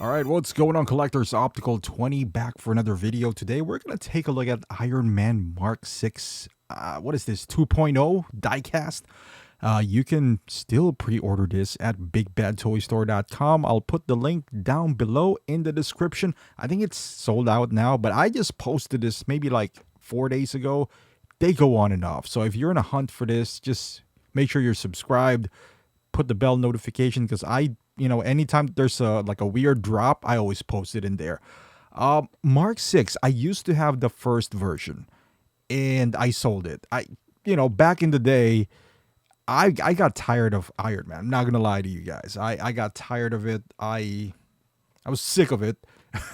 All right, what's going on, collectors? Optical 20 back for another video. Today, we're going to take a look at Iron Man Mark 6. What is this, 2.0 diecast? You can still pre-order this at bigbadtoystore.com. I'll put the link down below in the description. I think it's sold out now, but I just posted this maybe like 4 days ago. They go on and off. So if you're in a hunt for this, just make sure you're subscribed. Put the bell notification because anytime there's a weird drop, I always post it in there. Mark 6, I used to have the first version and I sold it. Back in the day, I got tired of Iron Man. I'm not gonna lie to you guys. I got tired of it. I was sick of it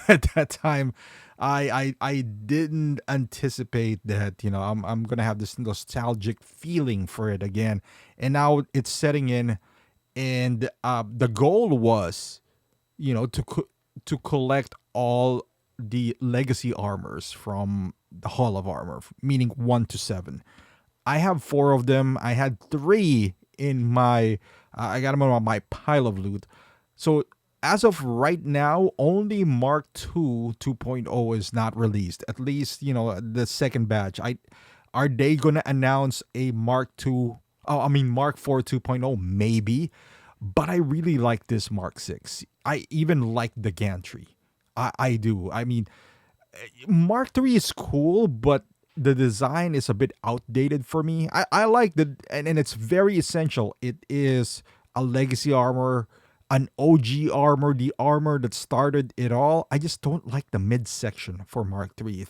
at that time. I didn't anticipate that I'm gonna have this nostalgic feeling for it again, and now it's setting in. And the goal was, to collect all the legacy armors from the Hall of Armor, meaning 1 to 7. I have 4 of them. I had 3 in my, I got them on my pile of loot. So as of right now, only Mark II 2.0 is not released. At least, the second batch. Are they going to announce a Mark II? Oh, I mean, Mark IV 2.0, maybe. But I really like this Mark 6. I even like the Gantry. I do. I mean, Mark 3 is cool, but the design is a bit outdated for me. I like and it's very essential. It is a legacy armor, an OG armor, the armor that started it all. I just don't like the midsection for Mark 3.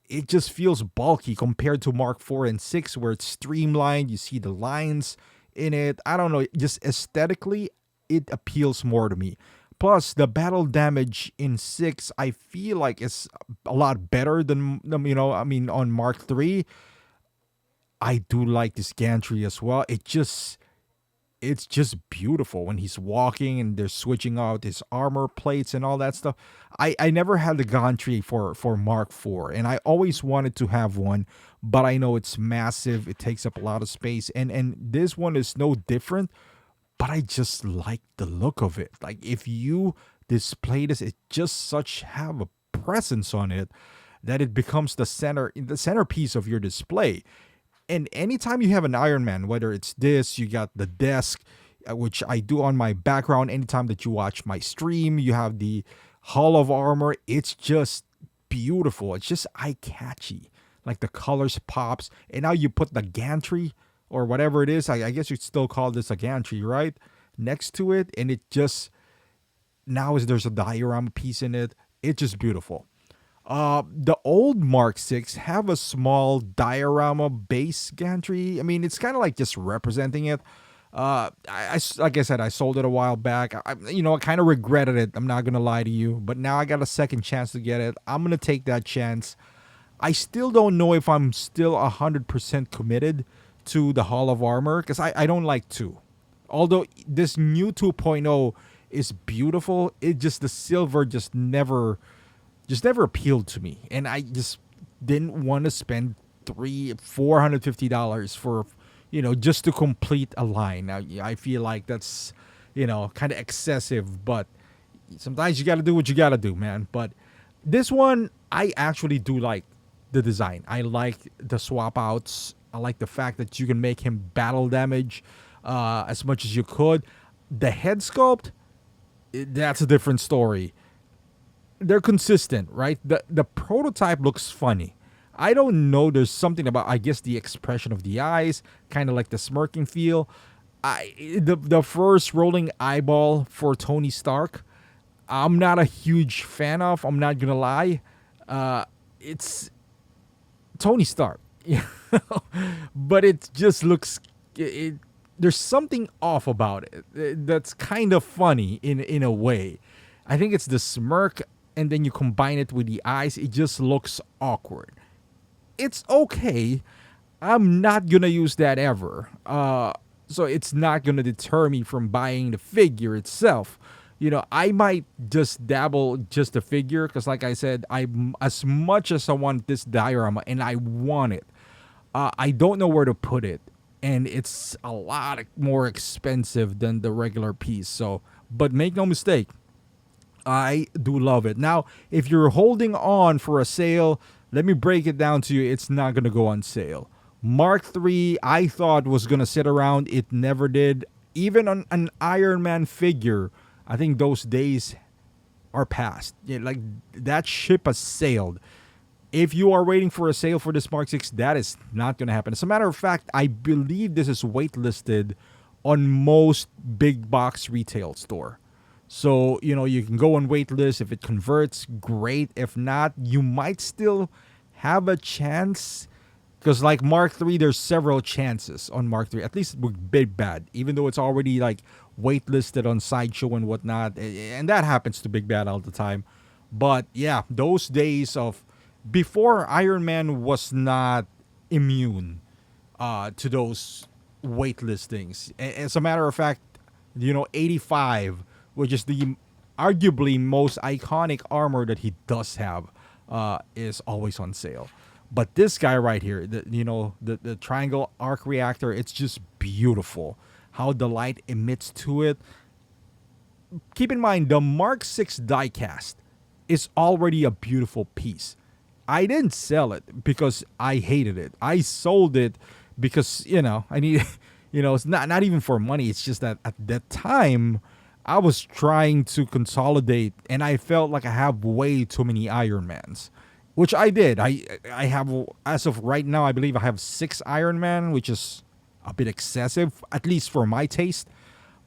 It just feels bulky compared to Mark 4 and 6, where it's streamlined. You see the lines in it. I don't know, just aesthetically, it appeals more to me. Plus, the battle damage in 6, I feel like it's a lot better than, on Mark 3. I do like this Gantry as well. It's just beautiful when he's walking and they're switching out his armor plates and all that stuff. I never had the Gantry for Mark IV, and I always wanted to have one, but I know it's massive. It takes up a lot of space, and this one is no different, but I just like the look of it. Like, if you display this, it just have a presence on it that it becomes the centerpiece of your display. And anytime you have an Iron Man, whether it's this, you got the desk, which I do on my background. Anytime that you watch my stream, you have the Hall of Armor. It's just beautiful. It's just eye-catchy. Like, the colors pops. And now you put the Gantry, or whatever it is. I guess you'd still call this a Gantry, right? Next to it. And it just, now there's a diorama piece in it. It's just beautiful. The old Mark 6 have a small diorama base Gantry. I mean, it's kind of like just representing it. Like I said, I sold it a while back. I kind of regretted it. I'm not going to lie to you. But now I got a second chance to get it. I'm going to take that chance. I still don't know if I'm still 100% committed to the Hall of Armor, because I don't like 2. Although this new 2.0 is beautiful, the silver just never appealed to me, and I just didn't want to spend $450 for just to complete a line. Now, I feel like that's kind of excessive, but sometimes you got to do what you got to do, man. But this one, I actually do like the design. I like the swap outs. I like the fact that you can make him battle damage as much as you could. The head sculpt, that's a different story. They're consistent, right? The prototype looks funny. I don't know. There's something about, I guess, the expression of the eyes, kind of like the smirking feel. The first rolling eyeball for Tony Stark, I'm not a huge fan of. I'm not gonna lie. It's Tony Stark, but it just looks. There's something off about it. That's kind of funny in a way. I think it's the smirk, and then you combine it with the eyes. It just looks awkward. It's okay. I'm not gonna use that ever. So it's not gonna deter me from buying the figure itself. I might just dabble just the figure, because like I said, as much as I want this diorama, and I want it, I don't know where to put it, and it's a lot more expensive than the regular piece. So, but make no mistake, I do love it. Now, if you're holding on for a sale, let me break it down to you. It's not going to go on sale. Mark III, I thought was going to sit around. It never did. Even on an Iron Man figure, I think those days are past. Yeah, like that ship has sailed. If you are waiting for a sale for this Mark 6, that is not going to happen. As a matter of fact, I believe this is waitlisted on most big box retail store. So, you can go on waitlist. If it converts, great. If not, you might still have a chance. Because like Mark III, there's several chances on Mark III, at least with Big Bad, even though it's already like waitlisted on Sideshow and whatnot. And that happens to Big Bad all the time. But yeah, those days of before Iron Man was not immune to those weight listings. As a matter of fact, 85, which is the arguably most iconic armor that he does have, is always on sale. But this guy right here, the triangle arc reactor, it's just beautiful. How the light emits to it. Keep in mind, the Mark 6 diecast is already a beautiful piece. I didn't sell it because I hated it. I sold it because, I need, it's not even for money. It's just that at that time, I was trying to consolidate and I felt like I have way too many Iron Mans, which I did. I have, as of right now, I believe I have 6 Iron Man, which is a bit excessive, at least for my taste,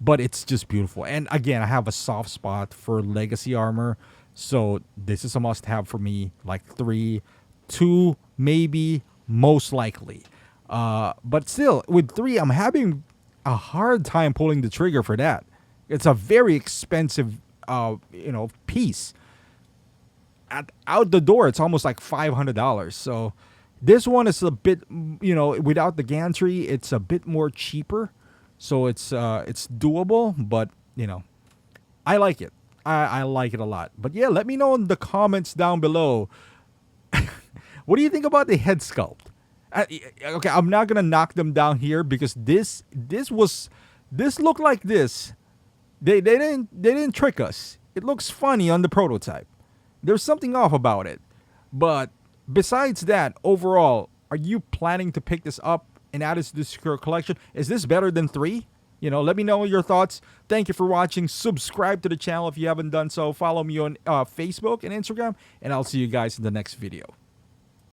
but it's just beautiful. And again, I have a soft spot for legacy armor. So this is a must-have for me, like 3, 2, maybe, most likely. But still, with 3, I'm having a hard time pulling the trigger for that. It's a very expensive, piece. Out the door, it's almost like $500. So this one is a bit, without the gantry, it's a bit more cheaper. So it's doable, but, I like it. I like it a lot. But yeah, let me know in the comments down below. What do you think about the head sculpt? Okay, I'm not gonna knock them down here because this looked like this. They didn't trick us. It looks funny on the prototype. There's something off about it. But besides that, overall, are you planning to pick this up and add it to this collection? Is this better than 3? Let me know your thoughts. Thank you for watching. Subscribe to the channel if you haven't done so. Follow me on Facebook and Instagram, and I'll see you guys in the next video.